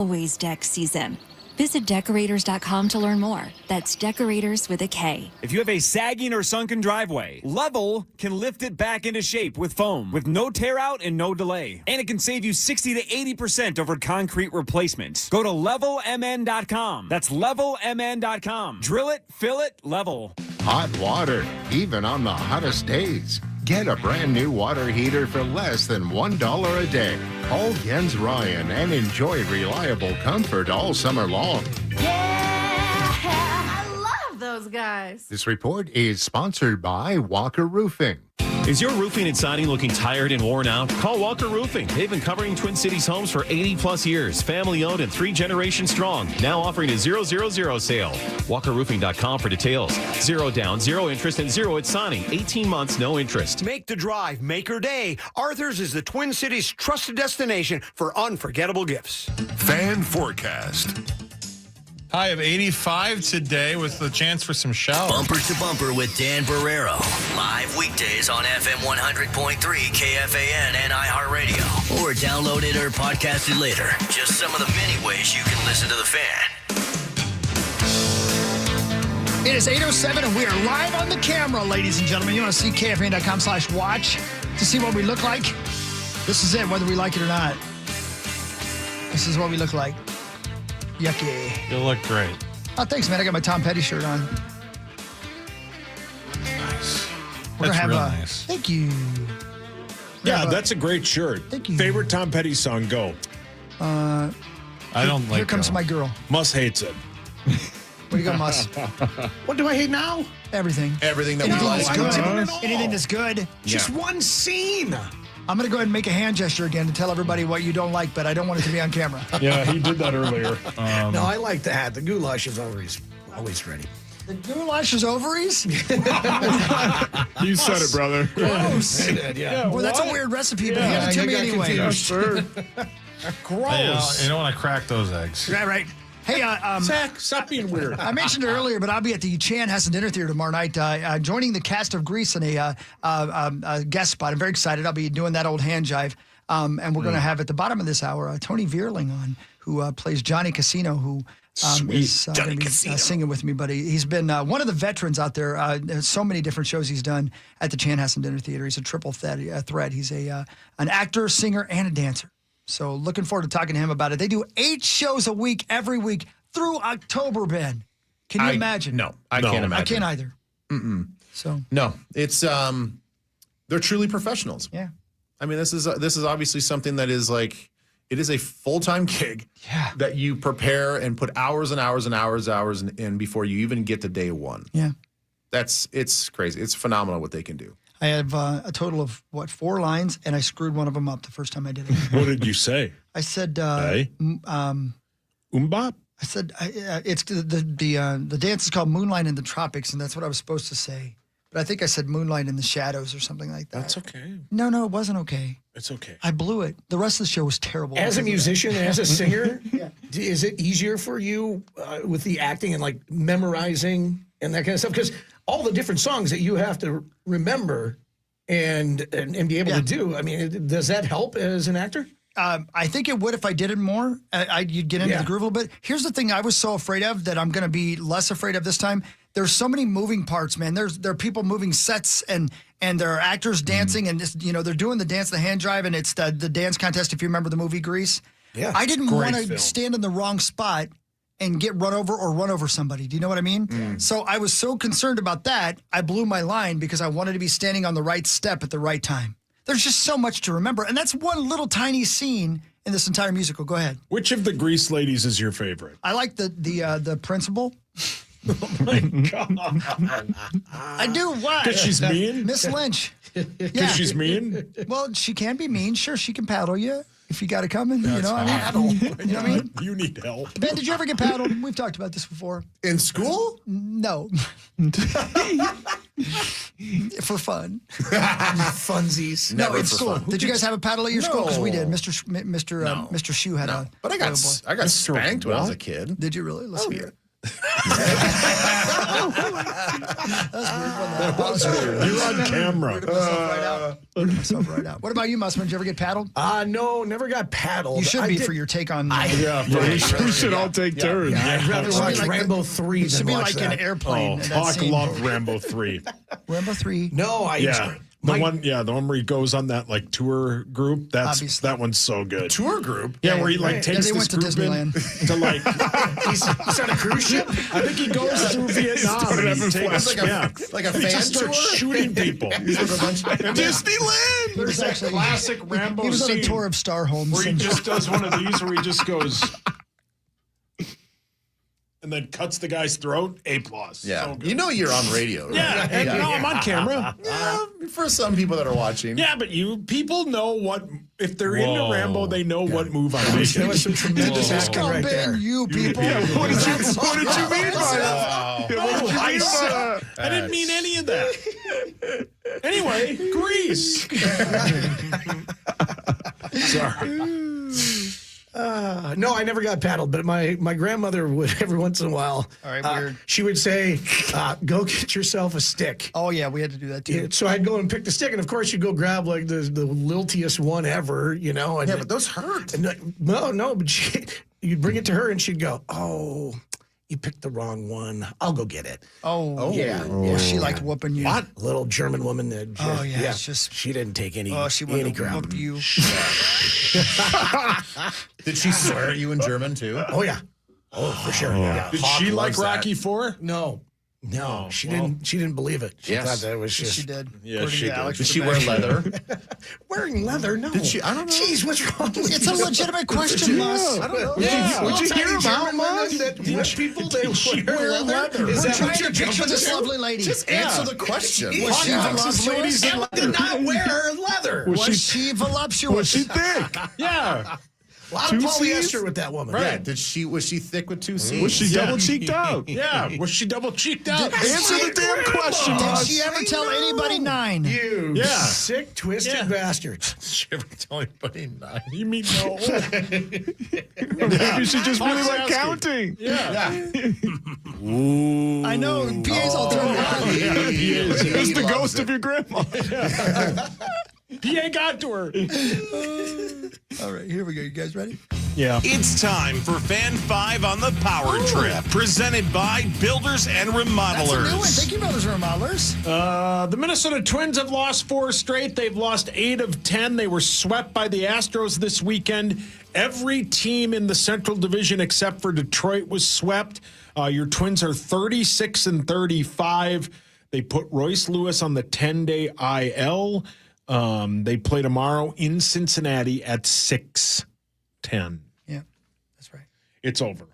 Always deck season. Visit decorators.com to learn more. That's decorators with a K. If you have a sagging or sunken driveway, Level can lift it back into shape with foam with no tear out and no delay. And it can save you 60 to 80% over concrete replacement. Go to levelmn.com. That's levelmn.com. Drill it, fill it, Level. Hot water, even on the hottest days. Get a brand new water heater for less than $1 a day. Call Jens Ryan and enjoy reliable comfort all summer long. Yeah, I love those guys. This report is sponsored by Walker Roofing. Is your roofing and siding looking tired and worn out? Call Walker Roofing. They've been covering Twin Cities homes for 80-plus years. Family-owned and 3 generations strong. Now offering a 000 sale. WalkerRoofing.com for details. 0 down, 0 interest, and 0 at signing. 18 months, no interest. Make the drive, make her day. Arthur's is the Twin Cities' trusted destination for unforgettable gifts. Fan forecast. High of 85 today with the chance for some showers. Bumper to Bumper with Dan Barrero. Live weekdays on FM 100.3 KFAN and iHeartRadio. Or download it or podcast it later. Just some of the many ways you can listen to the Fan. It is 8:07 and we are live on the camera, ladies and gentlemen. You want to see KFAN.com/watch to see what we look like? This is it, whether we like it or not. This is what we look like. Yucky. You look great. Oh, thanks, man. I got my Tom Petty shirt on. Nice. We're That's gonna real have nice. Thank you. Yeah, that's a great shirt. Thank you. Favorite Tom Petty song, go. I don't like Here comes Girl. my girl. Muss hates it. What do you got, Muss? What do I hate now? Everything. Everything that we Anything like. that's good. Anything that's good. Just one scene. I'm going to go ahead and make a hand gesture again to tell everybody what you don't like, but I don't want it to be on camera. Yeah, he did that earlier. No, I like the hat. The goulash is always ready. The goulash is ovaries? You said it, brother. Gross. I did, yeah. Well, that's a weird recipe, but hand it to me anyway. Gross. You don't want to crack those eggs. Right. Hey, Zach, stop being weird. I mentioned it earlier, but I'll be at the Chanhassen Dinner Theater tomorrow night, joining the cast of Grease in a guest spot. I'm very excited. I'll be doing that old hand jive. And we're going to have at the bottom of this hour Tony Verling on, who plays Johnny Casino, who is Johnny gonna be, Casino. singing with me. But he's been one of the veterans out there. There's so many different shows he's done at the Chanhassen Dinner Theater. He's a triple threat. He's an actor, singer, and a dancer. So looking forward to talking to him about it. They do 8 shows a week, every week through October, Ben. Can you imagine? No, I can't imagine. I can't either. So No, it's they're truly professionals. yeah. I mean, this is obviously something that is like, it is a full-time gig that you prepare and put hours and hours and hours in before you even get to day one. Yeah. It's crazy. It's phenomenal what they can do. I have a total of, 4 lines, and I screwed one of them up the first time I did it. What did you say? I said, Hey? Umbop? I said, it's the dance is called Moonlight in the Tropics, and that's what I was supposed to say. But I think I said Moonlight in the Shadows or something like that. That's okay. No, it wasn't okay. It's okay. I blew it. The rest of the show was terrible. As a musician, as a singer, Yeah. is it easier for you with the acting and like memorizing and that kind of stuff? Because all the different songs that you have to remember and be able to do. I mean, does that help as an actor? I think it would if I did it more. You'd get into the groove a little bit. Here's the thing I was so afraid of that I'm going to be less afraid of this time. There's so many moving parts, man. There are people moving sets and there are actors dancing and this, they're doing the dance, the hand drive, and it's the dance contest. If you remember the movie Grease, I didn't want to stand in the wrong spot and get run over somebody. Do you know what I mean? So I was so concerned about that, I blew my line because I wanted to be standing on the right step at the right time. There's just so much to remember. And that's one little tiny scene in this entire musical. Go ahead. Which of the Grease ladies is your favorite? I like the principal. Oh, my God. I do. Why? Because she's mean? Miss Lynch. Because she's mean? Well, she can be mean. Sure, she can paddle you if you got it coming. You know what I mean? You know what I mean? You need help. Ben, did you ever get paddled? We've talked about this before. In school? No. For fun. Funsies. No, in school. Did you guys have a paddle at your school? Because we did. Mr. Shoe had a. But I got spanked when I was a kid. Did you really? Let's hear it. That was weird. You're on camera. What about you, Mussman? Did you ever get paddled? No, never got paddled. You should be for your take on. We should all take turns. I'd rather watch like Rambo 3 It should than be watch like that. an airplane. Hawk loved Rambo 3. Rambo 3. No, The one where he goes on that like tour group. Obviously. That one's so good. Tour group? Yeah, where he like takes they this went to group in Disneyland. to like. he's on a cruise ship. I think he goes through Vietnam. Started And he having takes, flashbacks. Like a he fan just starts tour? shooting people. Disneyland! There's that classic Rambo He was on a scene tour of Star Homes. where he and- just does one of these where he just goes and then cuts the guy's throat. A+. Yeah. So good. You know you're on radio, right? Yeah, and no, I'm on camera. Yeah, for some people that are watching. Yeah, but people know what if they're into Rambo, they know what move I'm That making. was some tremendous acting right there. you people. What did you mean by that? I didn't mean any of that. Anyway, Grease. Sorry. No, I never got paddled, but my grandmother would every once in a while. All right, weird. She would say, "Go get yourself a stick." Oh yeah, we had to do that too. So I'd go and pick the stick, and of course you'd go grab like the liltiest one ever, And Yeah, but those hurt. no, but you'd bring it to her, and she'd go, "Oh, you picked the wrong one. I'll go get it." Oh yeah. Was she like whooping you? What? A little German woman that. Oh yeah, it's just. She didn't take any. Oh, she wanted any to ground. whoop you. Did she swear at you in German too? Oh yeah. Oh, for sure. Yeah. Did Hawk she like loves that. Rocky IV? No, she didn't. She didn't believe it. She Yes. thought that was just She did. Yeah, According she to did. Alex Did with she the wear back. leather? wearing leather. No, Did she? I don't know. Jeez, what's wrong with It's you? a legitimate question, Mus. I don't know. Yeah. Would you hear about Mom? That white people they wear leather? Is We're that trying what to you're picture this jumping to? lovely lady. Just answer the question. Was she Ladies voluptuous? in Emma did not wear leather. Was she voluptuous? Was she thick? Yeah. A lot of Two polyester Cs? with that woman. Yeah. Was she thick with two C's? Was she double cheeked out? Yeah. Was she double cheeked out? Answer the damn question, Did Mus. she ever tell anybody 9? You Yeah. sick, twisted bastard. Did she ever tell anybody 9? You mean no? Maybe she just really like counting. Yeah. I know. PA's all turned on. He is. It's the ghost of your grandma. PA got to her. All right, here we go. You guys ready? Yeah. It's time for Fan 5 on the Power Trip, presented by Builders and That's a new one. Remodelers. Thank you, Builders and Remodelers. The Minnesota Twins have lost 4 straight. They've lost 8 of 10. They were swept by the Astros this weekend. Every team in the Central Division except for Detroit was swept. Your Twins are 36 and 35. They put Royce Lewis on the 10-day IL. They play tomorrow in Cincinnati at 6:10. Yeah, that's right. It's over.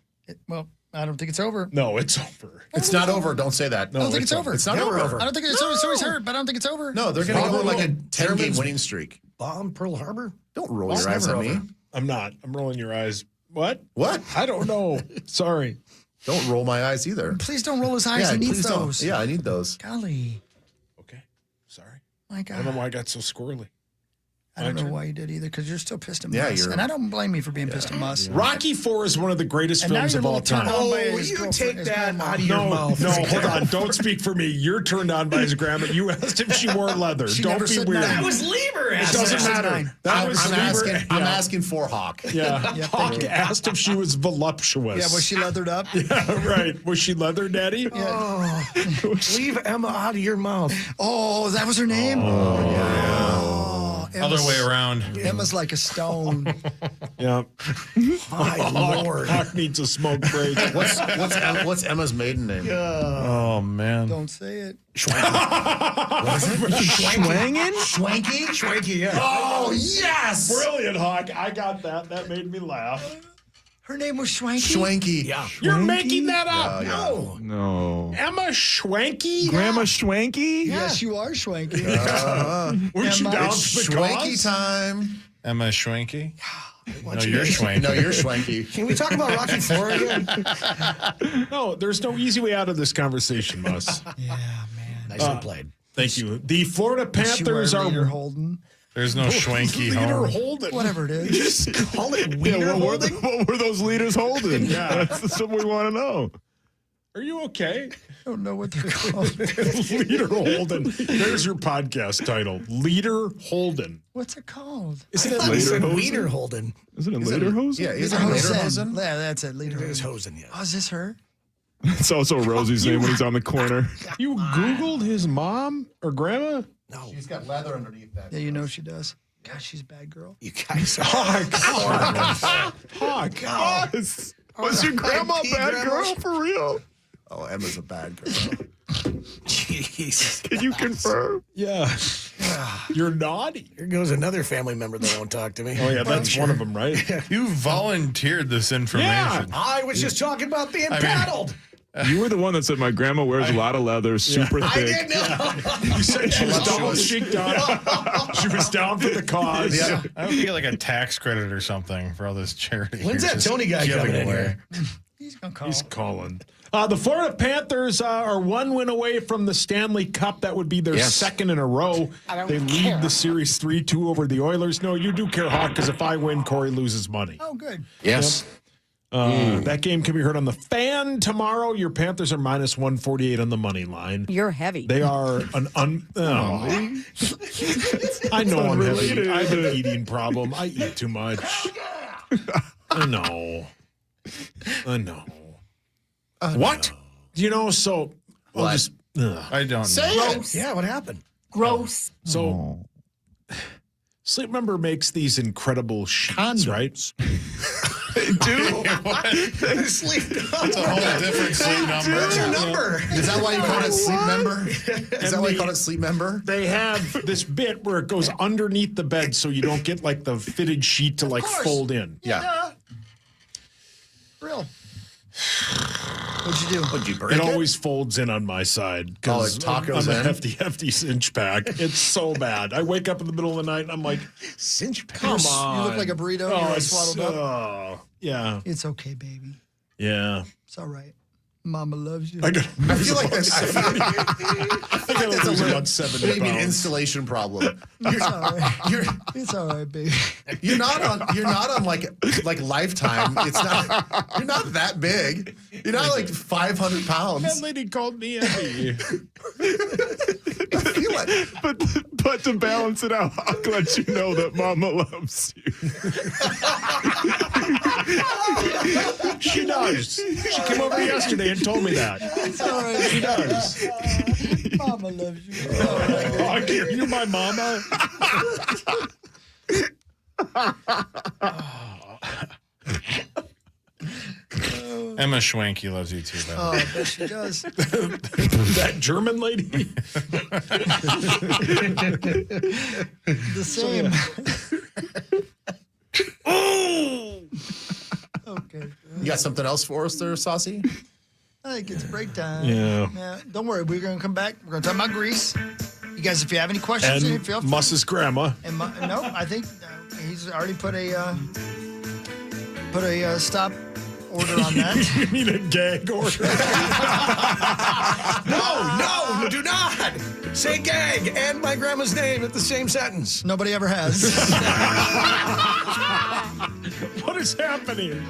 Well, I don't think it's over. No, it's over. It's not over. Don't say that. I don't think it's over. It's not over. I don't think it's over. It's always hurt, but I don't think it's over. No, they're going to go like a 10-game winning streak. Bomb Pearl Harbor? Don't roll your eyes at me. I'm not. I'm rolling your eyes. What? What? I don't know. Sorry. Don't roll my eyes either. Please don't roll his eyes. He needs please don't. those. Yeah, I need those. Golly. Okay. Sorry. My I God. don't know why I got so squirrely. I don't know why you did either, because you're still pissed at Mus. Yeah, you're- And I don't blame you for being pissed at Mus. Rocky IV is one of the greatest And now films you're of a all little turned time. on by Oh, his you girlfriend, take his that grandma. out of your mouth. No, hold on. Don't speak for me. You're turned on by his grandma. You asked if she wore leather. She Don't never be said weird. nine. That was Lieber. It doesn't matter. nine. That was Lieber. I'm asking for Hawk. Yeah. Yeah, Hawk thank you. asked if she was voluptuous. Yeah, was she leathered up? Yeah, right. Was she leather, Daddy? Oh, leave Emma out of your mouth. Oh, that was her name? Oh, Other way around. Emma's like a stone. Yeah. My Lord. Hawk needs a smoke break. What's Emma's maiden name? Oh, man. Don't say it. Schwanky? Schwanky, yeah. Oh, yes! Brilliant, Hawk. I got that. That made me laugh. Her name was Schwanky? Schwanky. Yeah. You're making that up. No. No. Emma Schwanky? Grandma Schwanky? Yes, you are Schwanky. Weren't you Emma. down It's for the Schwanky cause? time. Emma Schwanky? No, you you're guys- Schwanky. No, you're Schwanky. Can we talk about Rocky IV again? No, there's no easy way out of this conversation, Mus. Yeah, man. Nicely played. Thank you. The Florida She wear Panthers are. Leader Holden. There's no Schwanky Leader home. Holden. Whatever it is. Call it Yeah, Wiener what holding? were those leaders holding? Yeah. That's what we want to know. Are you okay? I don't know what they're called. Leader Holden. There's your podcast title. Leader Holden. What's it called? Isn't it Leader Holden? Isn't it Lederhosen? Yeah, is it Lederhosen? Yeah, that's it. Leader It is Hosen, yes. Oh, is this her? It's also Rosie's name when he's on the corner. You Googled his mom or grandma? No. She's got leather underneath that. Yeah, you know she does. Gosh, she's a bad girl. You guys are. Oh, God. Was your grandma a bad girl for real? Oh, Emma's a bad girl. Jeez. Can you confirm? Yeah. You're naughty. Here goes another family member that won't talk to me. Oh, yeah, that's one of them, right? You volunteered this information. Yeah. I was just talking about being paddled. You were the one that said my grandma wears a lot of leather, super I thick. did know. You said she was down. She was down for the cause. Yeah. I hope you get like a tax credit or something for all this charity. When's you're that just Tony guy giving coming in away. here? He's going to call. He's calling. The Florida Panthers are one win away from the Stanley Cup. That would be their second in a row. They lead the series 3-2 over the Oilers. No, you do care, Hawk, because if I win, Corey loses money. Oh, good. Yes. That game can be heard on the Fan tomorrow. Your Panthers are minus 148 on the money line. You're heavy. They are an I know I'm heavy. I have an eating problem. I eat too much. I know. What? You know, so I'll just. I don't Say know. it. Yeah, what happened? Gross. So Sleep Number makes these incredible sheets, right? Sleep It's a whole different sleep number. What's your number? Is that why you call it Sleep Member? Is that why you call it Sleep Member? They have this bit where it goes underneath the bed so you don't get like the fitted sheet to like fold in. Yeah. Real. What'd you do? Would you break It it? always folds in on my side Oh, because it tacos I'm a in? hefty cinch pack. It's so bad. I wake up in the middle of the night and I'm like, cinch pack. come on. You look like a burrito. Oh, You're it's, swaddled up. yeah. It's okay, baby. Yeah. It's all right. Mama loves you. I feel like that's I gotta lose about 70 maybe an pounds. installation problem. It's all right. You're It's all right, baby. you're not on like Lifetime. It's not. You're not that big. You're not like 500 That pounds. lady called me heavy. I feel it. But to balance it out, I'll let you know that Mama loves you. She does. She came over yesterday and told me that. It's all right. She does. Mama loves you. Oh, you're my mama. Emma Schwanke loves you too, Oh, though. I bet she does. That German lady. The same. Okay. You got something else for us there, Saucy? I think it's break time. Yeah. Don't worry. We're going to come back. We're going to talk about Greece. You guys, if you have any questions, And feel free. Muss's grandma. And no, I think he's already put a stop order on that. You mean a gag order? No, do not say gag and my grandma's name at the same sentence. Nobody ever has. What is happening?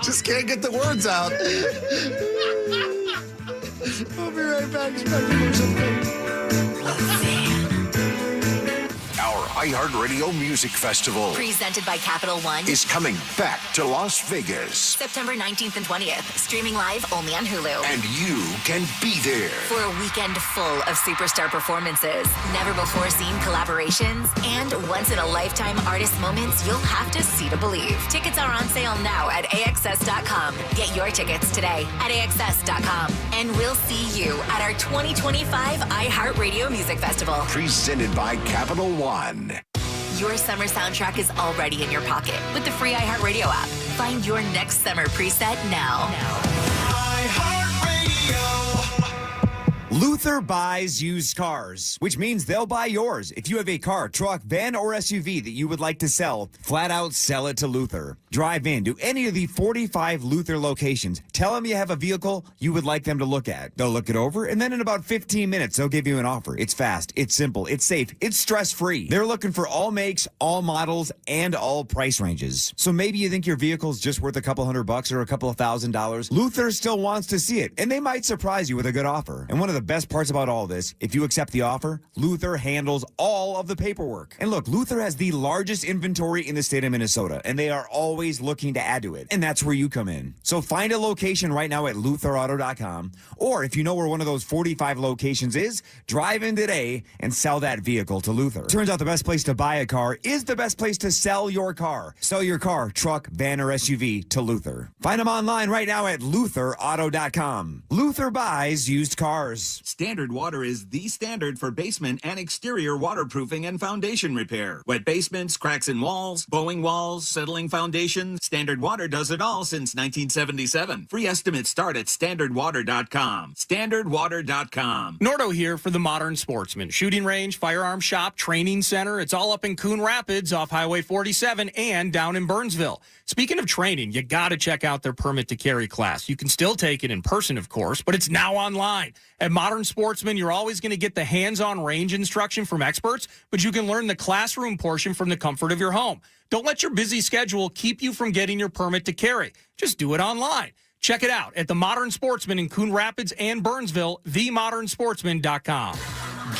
Just can't get the words out. We'll be right back. Our iHeartRadio Music Festival Presented by Capital One. is coming back to Las Vegas. September 19th and 20th. Streaming live only on Hulu. And you can be there. For a weekend full of superstar performances, never before seen collaborations, and once in a lifetime artist moments you'll have to see to believe. Tickets are on sale now at AXS.com. Get your tickets today at AXS.com. And we'll see you at our 2025 iHeartRadio Music Festival. Presented by Capital One. Your summer soundtrack is already in your pocket with the free iHeartRadio app. Find your next summer preset now. Luther buys used cars, which means they'll buy yours. If you have a car, truck, van, or SUV that you would like to sell, flat out sell it to Luther. Drive in to any of the 45 Luther locations. Tell them you have a vehicle you would like them to look at. They'll look it over, and then in about 15 minutes, they'll give you an offer. It's fast, it's simple, it's safe, it's stress-free. They're looking for all makes, all models, and all price ranges. So maybe you think your vehicle's just worth a couple $100 or a couple of $1,000. Luther still wants to see it, and they might surprise you with a good offer. And one of the best parts about all this, if you accept the offer, Luther handles all of the paperwork. And look, Luther has the largest inventory in the state of Minnesota, and they are always looking to add to it. And that's where you come in. So find a location right now at lutherauto.com, or if you know where one of those 45 locations is, drive in today and sell that vehicle to Luther. Turns out the best place to buy a car is the best place to sell your car. Sell your car, truck, van, or SUV to Luther. Find them online right now at lutherauto.com. Luther buys used cars. Standard Water is the standard for basement and exterior waterproofing and foundation repair. Wet basements, cracks in walls, bowing walls, settling foundations. Standard Water does it all since 1977. Free estimates start at standardwater.com. Standardwater.com. Nordo here for the Modern Sportsman. Shooting range, firearm shop, training center. It's all up in Coon Rapids off Highway 47 and down in Burnsville. Speaking of training, you got to check out their permit to carry class. You can still take it in person, of course, but it's now online. At Modern Sportsman, you're always going to get the hands-on range instruction from experts, but you can learn the classroom portion from the comfort of your home. Don't let your busy schedule keep you from getting your permit to carry. Just do it online. Check it out at the Modern Sportsman in Coon Rapids and Burnsville, themodernsportsman.com.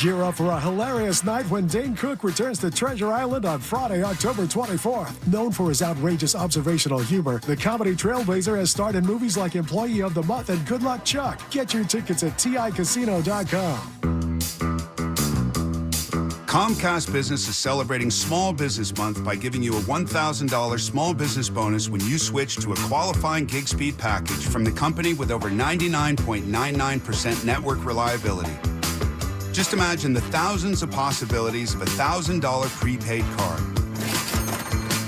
Gear up for a hilarious night when Dane Cook returns to Treasure Island on Friday, October 24th. Known for his outrageous observational humor, the comedy trailblazer has starred in movies like Employee of the Month and Good Luck Chuck. Get your tickets at TICasino.com. Comcast Business is celebrating Small Business Month by giving you a $1,000 small business bonus when you switch to a qualifying gig speed package from the company with over 99.99% network reliability. Just imagine the thousands of possibilities of a $1,000 prepaid card.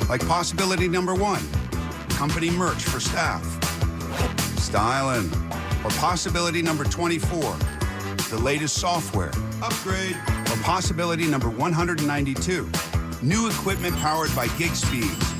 Like possibility number 1, company merch for staff. Styling. Or possibility number 24, the latest software. Upgrade. Or possibility number 192, new equipment powered by gig speeds.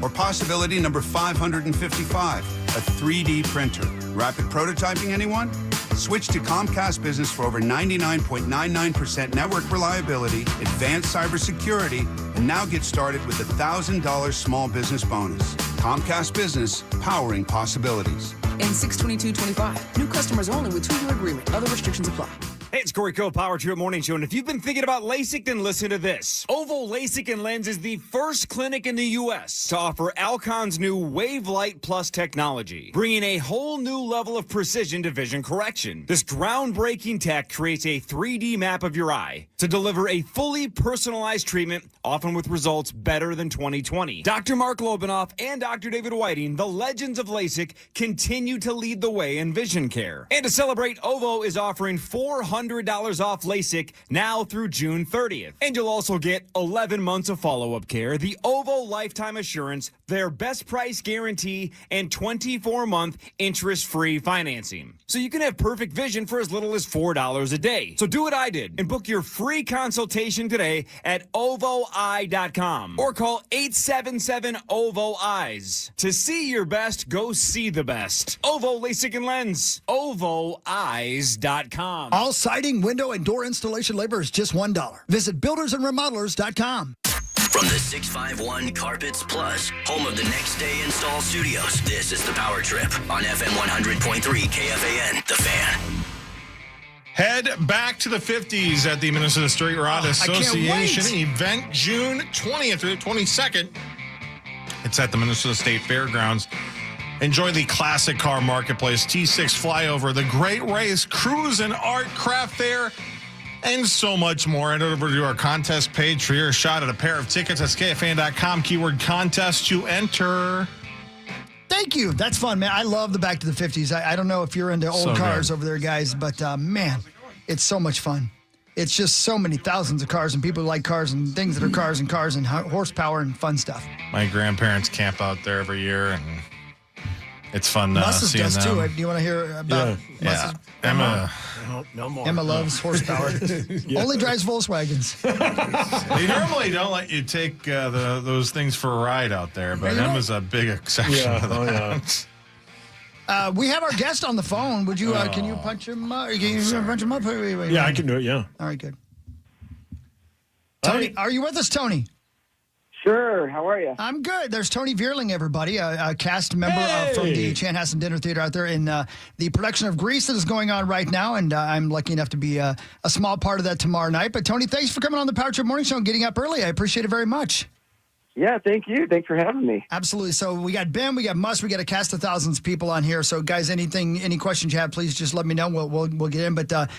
Or possibility number 555, a 3D printer. Rapid prototyping, anyone? Switch to Comcast Business for over 99.99% network reliability, advanced cybersecurity, and now get started with a $1,000 small business bonus. Comcast Business, powering possibilities. And 6/22/25. New customers only with 2-year agreement. Other restrictions apply. Hey, it's Corey Coe, Power Trip Morning Show, and if you've been thinking about LASIK, then listen to this. Oval LASIK and Lens is the first clinic in the U.S. to offer Alcon's new Wave Light Plus technology, bringing a whole new level of precision to vision correction. This groundbreaking tech creates a 3D map of your eye to deliver a fully personalized treatment, often with results better than 20/20. Dr. Mark Lobanoff and Dr. David Whiting, the legends of LASIK, continue to lead the way in vision care. And to celebrate, OVO is offering $400 off LASIK now through June 30th. And you'll also get 11 months of follow-up care, the OVO Lifetime Assurance, their best price guarantee, and 24-month interest-free financing. So you can have perfect vision for as little as $4 a day. So do what I did and book your free consultation today at ovoi.com or call 877-OVO-EYES. To see your best, go see the best. OVO LASIK and Lens. OVOEyes.com. All siding, window, and door installation labor is just $1. Visit buildersandremodelers.com. From the 651 Carpets Plus, home of the Next Day Install Studios, this is the Power Trip on FM 100.3 KFAN, The Fan. Head back to the 50s at the Minnesota Street Rod Association event, June 20th through the 22nd. It's at the Minnesota State Fairgrounds. Enjoy the classic car marketplace, T6 flyover, the great race, cruise and art craft fair, and so much more. Head over to our contest page for your shot at a pair of tickets. That's KFAN.com, keyword contest to enter. Thank you. That's fun, man. I love the Back to the 50s. I don't know if you're into old cars over there, guys, but man, it's so much fun. It's just so many thousands of cars and people who like cars and things that are cars and horsepower and fun stuff. My grandparents camp out there every year, and It's fun Mus's seeing does them. too. Do you want to hear about Mus's? Emma. No more. Emma loves horsepower. Only drives Volkswagens. They normally don't let you take those things for a ride out there, but Emma's a big exception to that. We have our guest on the phone. Would you? Can you punch him? Can you punch him up? Wait. Yeah, I can do it. Yeah. All right, good. Tony, are you with us, Tony? Sure. How are you? I'm good. There's Tony Verling, everybody, a cast member from the Chanhassen Dinner Theater out there in the production of Grease that is going on right now, and I'm lucky enough to be a small part of that tomorrow night. But Tony, thanks for coming on the Power Trip Morning Show and getting up early. I appreciate it very much. Yeah, thank you. Thanks for having me. Absolutely. So we got Ben, we got Mus, we got a cast of thousands of people on here. So guys, any questions you have, please just let me know. We'll get in. But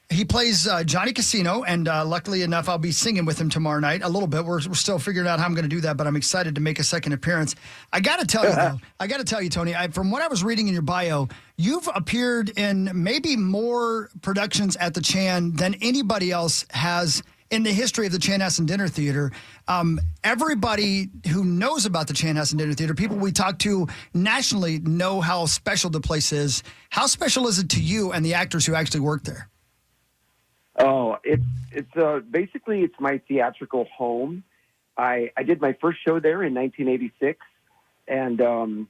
he plays Johnny Casino, and luckily enough, I'll be singing with him tomorrow night a little bit. We're still figuring out how I'm going to do that, but I'm excited to make a second appearance. I got to tell you, though, Tony, from what I was reading in your bio, you've appeared in maybe more productions at the Chan than anybody else has in the history of the Chanhassen Dinner Theater. Everybody who knows about the Chanhassen Dinner Theater, people we talk to nationally, know how special the place is. How special is it to you and the actors who actually work there? Oh, it's basically it's my theatrical home. I did my first show there in 1986, and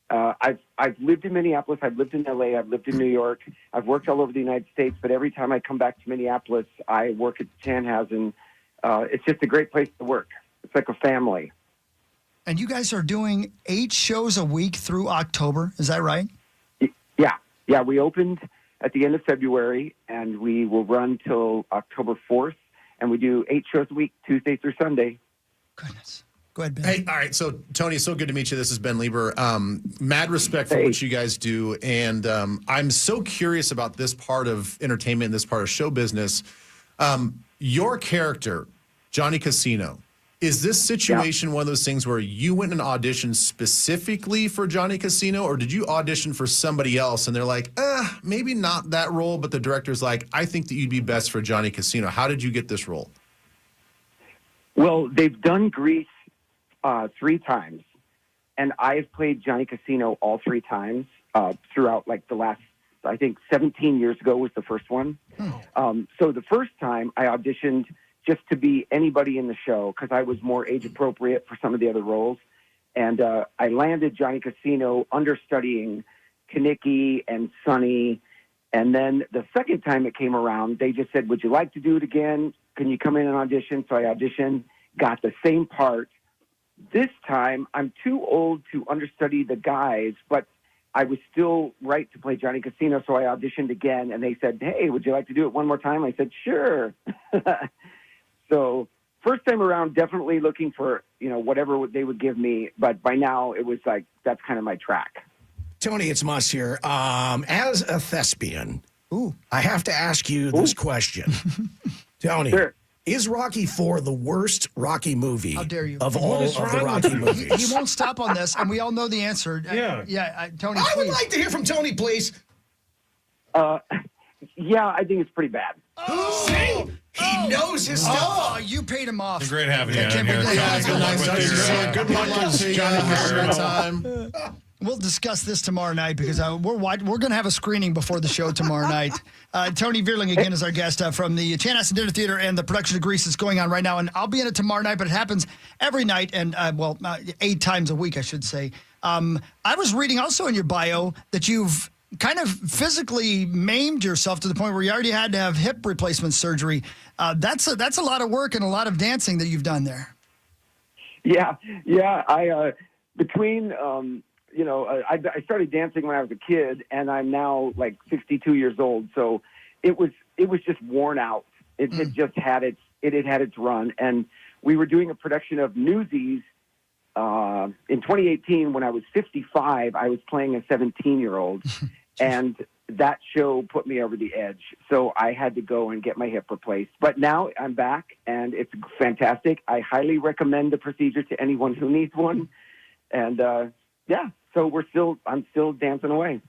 I've lived in Minneapolis, I've lived in LA, I've lived in New York, I've worked all over the United States. But every time I come back to Minneapolis, I work at Chanhassen. It's just a great place to work. It's like a family. And you guys are doing 8 shows a week through October, is that right? Yeah. We opened at the end of February, and we will run till October 4th, and we do 8 shows a week, Tuesday through Sunday. Goodness. Go ahead, Ben. Hey, all right. So, Tony, so good to meet you. This is Ben Lieber. Mad respect for what you guys do. And I'm so curious about this part of entertainment, this part of show business. Your character, Johnny Casino, is this situation one of those things where you went and auditioned specifically for Johnny Casino, or did you audition for somebody else and they're like, maybe not that role, but the director's like, I think that you'd be best for Johnny Casino. How did you get this role? Well, they've done Grease 3 times, and I've played Johnny Casino all 3 times throughout like the last, I think 17 years ago was the first one. So the first time I auditioned just to be anybody in the show because I was more age appropriate for some of the other roles. And I landed Johnny Casino understudying Kenickie and Sonny. And then the second time it came around, they just said, would you like to do it again? Can you come in and audition? So I auditioned, got the same part. This time, I'm too old to understudy the guys, but I was still right to play Johnny Casino, so I auditioned again, and they said, hey, would you like to do it one more time? I said, sure. So first time around, definitely looking for, whatever they would give me, but by now it was like, that's kind of my track. Tony, it's Mus here. As a thespian, I have to ask you this question. Tony. Sure. Is Rocky IV the worst Rocky movie How dare you? of all of the Rocky movies? He won't stop on this, and we all know the answer. Tony, I would please. like to hear from Tony, please. Yeah, I think it's pretty bad. See? He knows his stuff. Oh, you paid him off. It's great having you on can't here. believe Tony. that. Good luck with your Johnny Casino time. We'll discuss this tomorrow night because we're going to have a screening before the show tomorrow night. Tony Verling again is our guest from the Chanhassen Dinner Theater, and the production of Grease is going on right now. And I'll be in it tomorrow night, but it happens every night and 8 times a week, I should say. I was reading also in your bio that you've kind of physically maimed yourself to the point where you already had to have hip replacement surgery. That's a lot of work and a lot of dancing that you've done there. Yeah. I between. I started dancing when I was a kid, and I'm now like 62 years old. So it was just worn out. It had just had its run. And we were doing a production of Newsies in 2018. When I was 55, I was playing a 17-year-old, and that show put me over the edge. So I had to go and get my hip replaced. But now I'm back, and it's fantastic. I highly recommend the procedure to anyone who needs one. And so I'm still dancing away.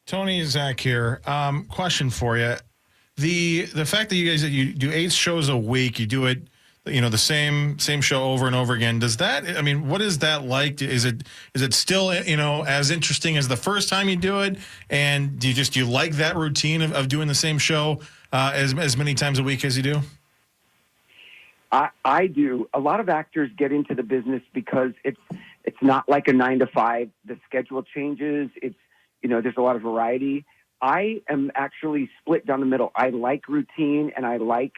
Tony and Zach here. Question for you. The fact that you guys you do 8 shows a week, you do it the same show over and over again. Does that? I mean, what is that like? Is it still as interesting as the first time you do it? And do you like that routine of doing the same show as many times a week as you do? I do. A lot of actors get into the business because it's not like a 9 to 5. The schedule changes. It's there's a lot of variety. I am actually split down the middle. I like routine and I like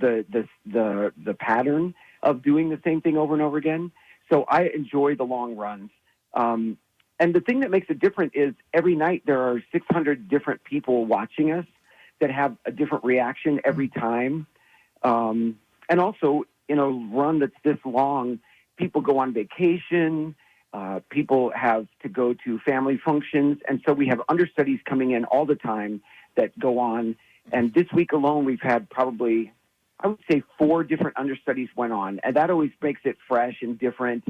the pattern of doing the same thing over and over again. So I enjoy the long runs. And the thing that makes it different is every night there are 600 different people watching us that have a different reaction every time. And also, in a run that's this long, people go on vacation, people have to go to family functions, and so we have understudies coming in all the time that go on. And this week alone, we've had probably, I would say, 4 different understudies went on, and that always makes it fresh and different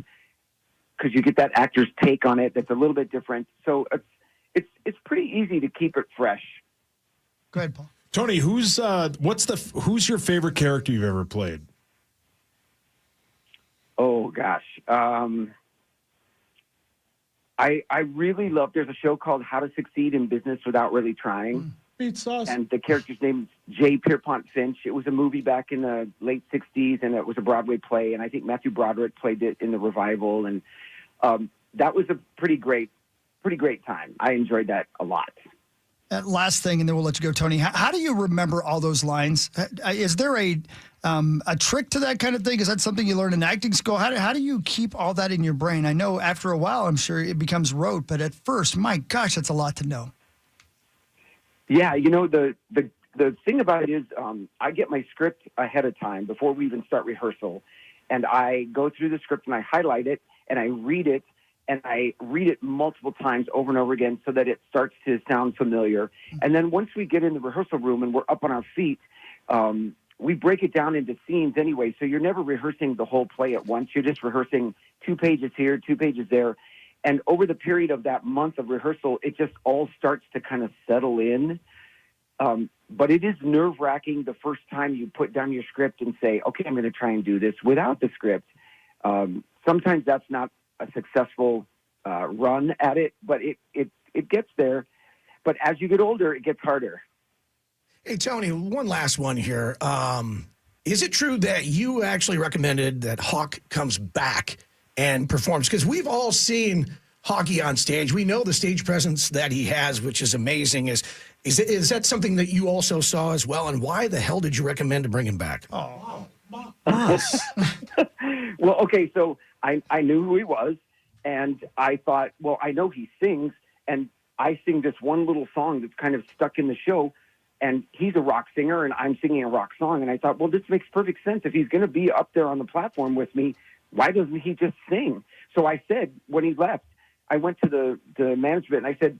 because you get that actor's take on it that's a little bit different. So it's pretty easy to keep it fresh. Go ahead, Paul. Tony, who's your favorite character you've ever played? Oh gosh, I really love. There's a show called How to Succeed in Business Without Really Trying, Beat sauce. And the character's name is J. Pierpont Finch. It was a movie back in the late '60s, and it was a Broadway play. And I think Matthew Broderick played it in the revival, and that was a pretty great time. I enjoyed that a lot. That last thing, and then we'll let you go, Tony. How do you remember all those lines? Is there a trick to that kind of thing? Is that something you learn in acting school? How do you keep all that in your brain? I know after a while, I'm sure it becomes rote, but at first, my gosh, that's a lot to know. Yeah, the thing about it is I get my script ahead of time before we even start rehearsal, and I go through the script and I highlight it and I read it. And I read it multiple times over and over again so that it starts to sound familiar. And then once we get in the rehearsal room and we're up on our feet, we break it down into scenes anyway. So you're never rehearsing the whole play at once. You're just rehearsing 2 pages here, 2 pages there. And over the period of that month of rehearsal, it just all starts to kind of settle in. But it is nerve-wracking the first time you put down your script and say, okay, I'm going to try and do this without the script. Sometimes that's not a successful run at it, but it gets there. But as you get older, it gets harder. Hey, Tony, one last one here. Is it true that you actually recommended that Hawk comes back and performs? Because we've all seen Hawky on stage. We know the stage presence that he has, which is amazing. Is that something that you also saw as well? And why the hell did you recommend to bring him back? Oh, well, okay, so I knew who he was, and I thought, well, I know he sings, and I sing this one little song that's kind of stuck in the show, and he's a rock singer, and I'm singing a rock song, and I thought, well, this makes perfect sense. If he's going to be up there on the platform with me, why doesn't he just sing? So I said, when he left, I went to the management, and I said,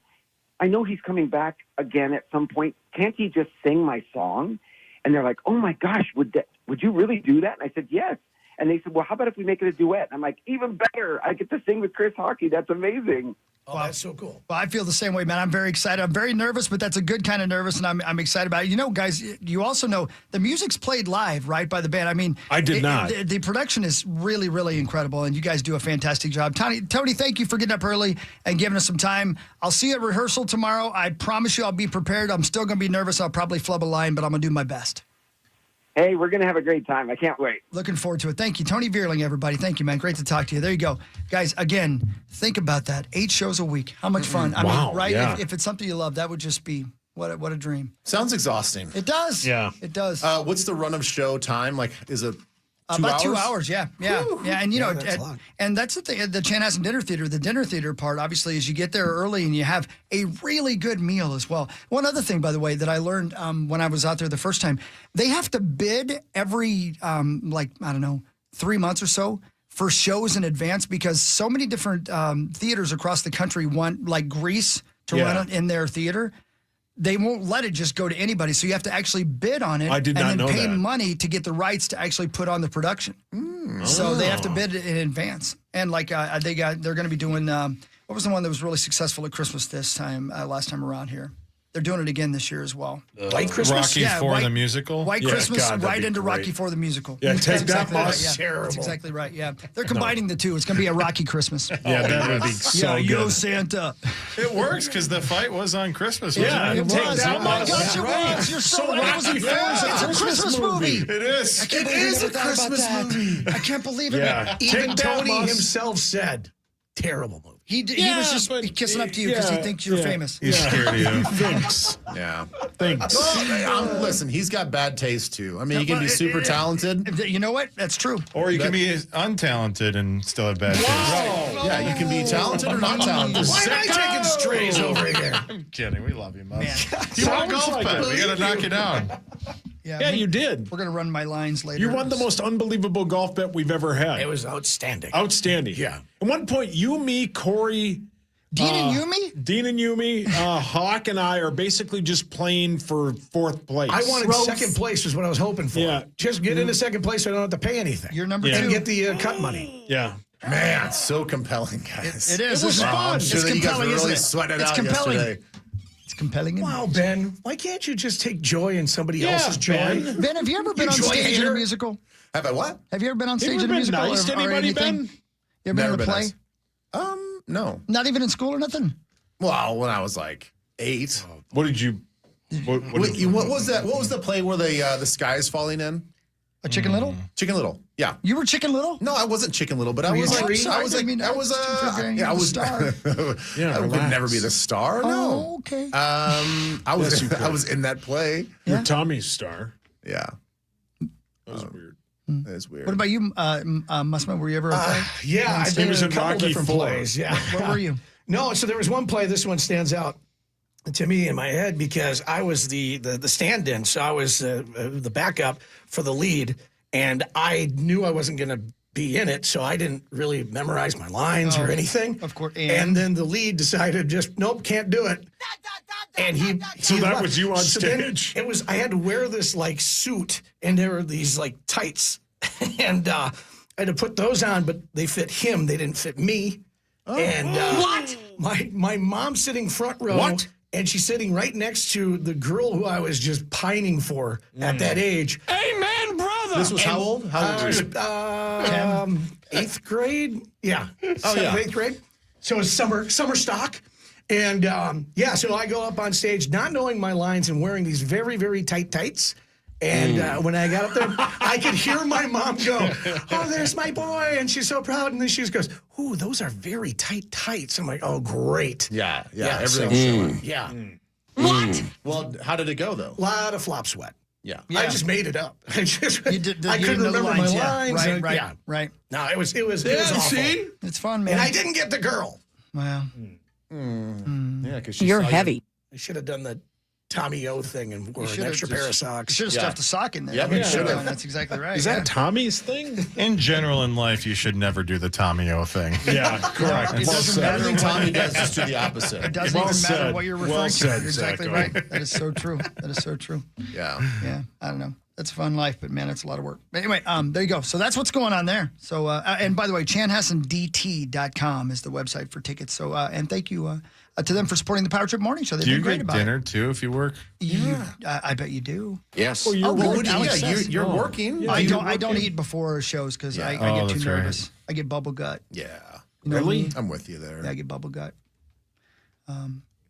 I know he's coming back again at some point. Can't he just sing my song? And they're like, oh, my gosh, would you really do that? And I said, yes. And they said, well, how about if we make it a duet? And I'm like, even better. I get to sing with Chris Hawkey. That's amazing. Oh, that's so cool. Well, I feel the same way, man. I'm very excited. I'm very nervous, but that's a good kind of nervous, and I'm excited about it. You know, guys, you also know the music's played live, right, by the band. I mean, I did not. The production is really, really incredible, and you guys do a fantastic job. Tony, thank you for getting up early and giving us some time. I'll see you at rehearsal tomorrow. I promise you I'll be prepared. I'm still going to be nervous. I'll probably flub a line, but I'm going to do my best. Hey, we're going to have a great time. I can't wait. Looking forward to it. Thank you. Tony Verling, everybody. Thank you, man. Great to talk to you. There you go. Guys, again, think about that. 8 shows a week. How much fun. I mean, right? Yeah. If it's something you love, that would just be what a dream. Sounds exhausting. It does. Yeah. It does. What's the run of show time? Like, is it 2 about hours? 2 hours, yeah. Whew. Yeah, and that's a lot. and that's the thing, the Chanhassen Dinner Theater. The dinner theater part, obviously, is you get there early and you have a really good meal as well. One other thing, by the way, that I learned when I was out there the first time, they have to bid every, 3 months or so for shows in advance because so many different theaters across the country want, like, Grease to run it in their theater. They won't let it just go to anybody, so you have to actually bid on it. I did not and then know pay that. money to get the rights to actually put on the production. So they have to bid it in advance. And like they're going to be doing what was the one that was really successful at Christmas this time last time around here? They're doing it again this year as well. White Christmas? Rocky IV the musical? White Christmas right into Rocky IV the musical. Yeah, That's take exactly that, right. Yeah. terrible. That's exactly right. Yeah. They're combining the two. It's going to be a Rocky Christmas. Yeah, that would be so good. Yo, Santa. It works because the fight was on Christmas. Yeah, wasn't it it? was. Oh my gosh, it Right. was. You're so So right. Rocky IV It's a Christmas movie. It is. I can't It believe is we a never thought about Christmas that. movie. I can't believe it. Yeah. Even Take that, Tony Moss. himself said, terrible movie. He Yeah, was just but- kissing up to you because he thinks you're famous. He's scared of you. Thanks. Yeah. Thanks. Well, listen, he's got bad taste too. I mean, you can be super talented. You know what? That's true. Or you can be untalented and still have bad taste. Yeah, you can be talented or not talented. Why am I taking strays over here? I'm kidding. We love you, Mom. Man. You won a Sounds golf like bet. it. We got to knock you down. Yeah, you did. We're going to run my lines later. You won the most unbelievable golf bet we've ever had. It was outstanding. Outstanding. Yeah. At one point, you, me, Corey, Dean and Yumi? Dean and Yumi, Hawk and I are basically just playing for fourth place. I wanted second place was what I was hoping for. Yeah. Just get into second place so I don't have to pay anything. You're number Yeah. two. And get the cut money. Yeah. Man, so compelling, guys. It is. It was It's fun. I'm sure It's that you guys were compelling, isn't really it? sweating it It's out compelling. yesterday. It's compelling. Wow, Ben, why can't you just take joy in somebody else's joy? Ben. Ben, have you ever been You on joy stage in a hater? musical? Have I what? Have you ever been on You stage ever in a been musical nice to or anybody, anything? Ben? You ever been in a play? nice. No. Not even in school or nothing? Well, when I was like 8. What did you? What was that? What was the play where the sky is falling in? A Chicken Little? Chicken Little. Yeah. You were Chicken Little? No, I wasn't Chicken Little, but I Were you was a like, tree? I was like, I was yeah, I was star. Yeah, I would relax. never be the star. No. Oh, okay. I was Yes, you could. I was in that play. You're Tommy's star. Yeah. That was weird. That is weird. What about you, Mussman? Were you ever a play? Yeah, On I've stage? been was in a in couple Rocky different IV. plays. Yeah. Where were you? No, so there was one play. This one stands out to me in my head because I was the stand-in, so I was the backup for the lead, and I knew I wasn't going to be in it, so I didn't really memorize my lines or anything. Of course. And then the lead decided just nope, can't do it. And he So that left. was you on So then stage. it was I had to wear this like suit, and there were these like tights, and I had to put those on, but they fit him. They didn't fit me. And what? My mom's sitting front row. What? And she's sitting right next to the girl who I was just pining for at that age. Amen, brother. This was how old? How old were you? 8th grade. Yeah. Oh, yeah. 8th grade. So it's summer stock. And so I go up on stage not knowing my lines and wearing these very, very tight tights. And when I got up there, I could hear my mom go, "Oh, there's my boy." And she's so proud. And then she just goes, "Ooh, those are very tight tights." I'm like, "Oh, great." Yeah. so- Everything's showing. Yeah. What? Well, how did it go though? A lot of flop sweat. Yeah. I just made it up. I just You did, I you couldn't didn't know the remember my lines, yeah. lines. Right, right, Yeah. right. No, it was awful. see? It's fun, man. And I didn't get the girl. Well, Yeah, because You're heavy. I should have done the Tommy O thing and wore an extra pair of you socks. should have stuffed a sock in there. Yeah, you should have. That's exactly right. Is that Tommy's thing? In general, in life, you should never do the Tommy O thing. Yeah, correct. It doesn't matter Everything what- Tommy does just do the opposite. It doesn't Well even matter said. what you're Well referring to. said, You're exactly Zach. right. That is so true. That is so true. Yeah. Yeah, I don't know. That's a fun life, but man, it's a lot of work. But anyway, there you go. So that's what's going on there. So, and by the way, chanhassendt.com is the website for tickets. So, and thank you to them for supporting the Power Trip Morning Show. They've Do you been great get about dinner too if you work? it. I bet you do. Yes. you're good. working. Alex says- You're working. I don't eat before shows because I Oh, get too that's right. nervous. I get bubble gut. Yeah. You know what I mean? I'm with you there. Yeah, I get bubble gut.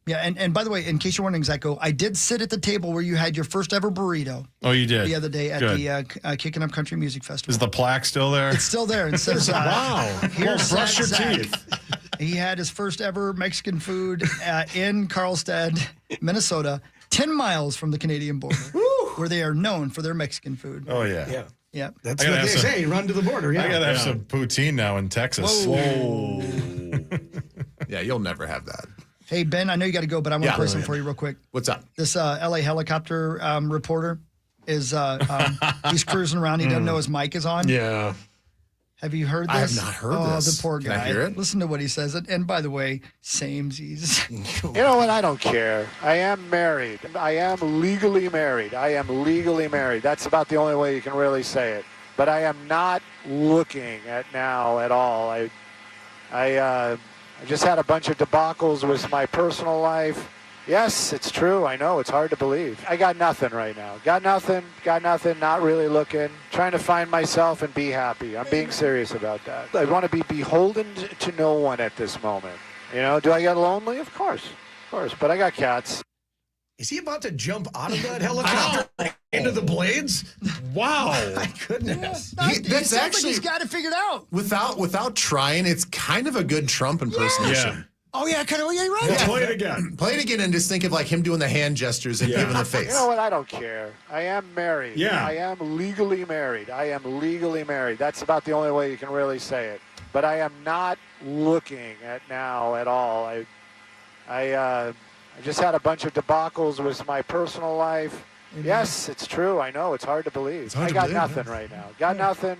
Yeah, and by the way, in case you're wondering, Zyko, I did sit at the table where you had your first ever burrito Oh, you did? the other day at Good. the Kicking Up Country Music Festival. Is the plaque still there? It's still there. It says, Wow. here's Well, brush your Zach. teeth. He had his first ever Mexican food in Carlstadt, Minnesota, 10 miles from the Canadian border, where they are known for their Mexican food. Oh, yeah. Yeah. Yeah. That's I gotta what they have some- say. Run to the border. Yeah. I got to have some poutine now in Texas. Whoa. Yeah, you'll never have that. Hey, Ben, I know you got to go, but I want to Yeah. play something for you real quick. What's up? This LA helicopter reporter is he's cruising around. He doesn't know his mic is on. Yeah. Have you heard this? I have not heard this. Oh, the poor Can guy. I hear it? Listen to what he says. And by the way, samesies. You know what? I don't care. I am married. I am legally married. I am legally married. That's about the only way you can really say it. But I am not looking at now at all. I just had a bunch of debacles with my personal life, Yes, it's true. I know. It's hard to believe. I got nothing right now. Got nothing. Not really looking. Trying to find myself and be happy. I'm being serious about that. I want to be beholden to no one at this moment. You know, do I get lonely? Of course. But I got cats. Is he about to jump out of that helicopter into the blades? Wow. My goodness. No, That's like actually he's got it figured out. without trying. It's kind of a good Trump impersonation. Yeah. Oh, yeah, kind of. Yeah, you're right. Yeah. Play it again. Play it again and just think of like him doing the hand gestures and giving the face. You know what? I don't care. I am married. Yeah. I am legally married. That's about the only way you can really say it. But I am not looking at now at all. I just had a bunch of debacles with my personal life. Mm-hmm. Yes, it's true. I know. It's hard to believe. I got nothing right now. Got nothing.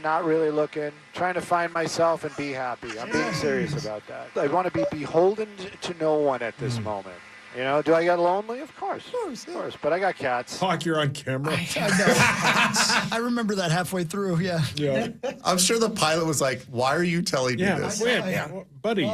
Not really looking. Trying to find myself and be happy. I'm being serious about that. I want to be beholden to no one at this moment. You know, do I get lonely? Of course. But I got cats. Hawk, you're on camera. I remember that halfway through, yeah. I'm sure the pilot was like, why are you telling me this? Buddy.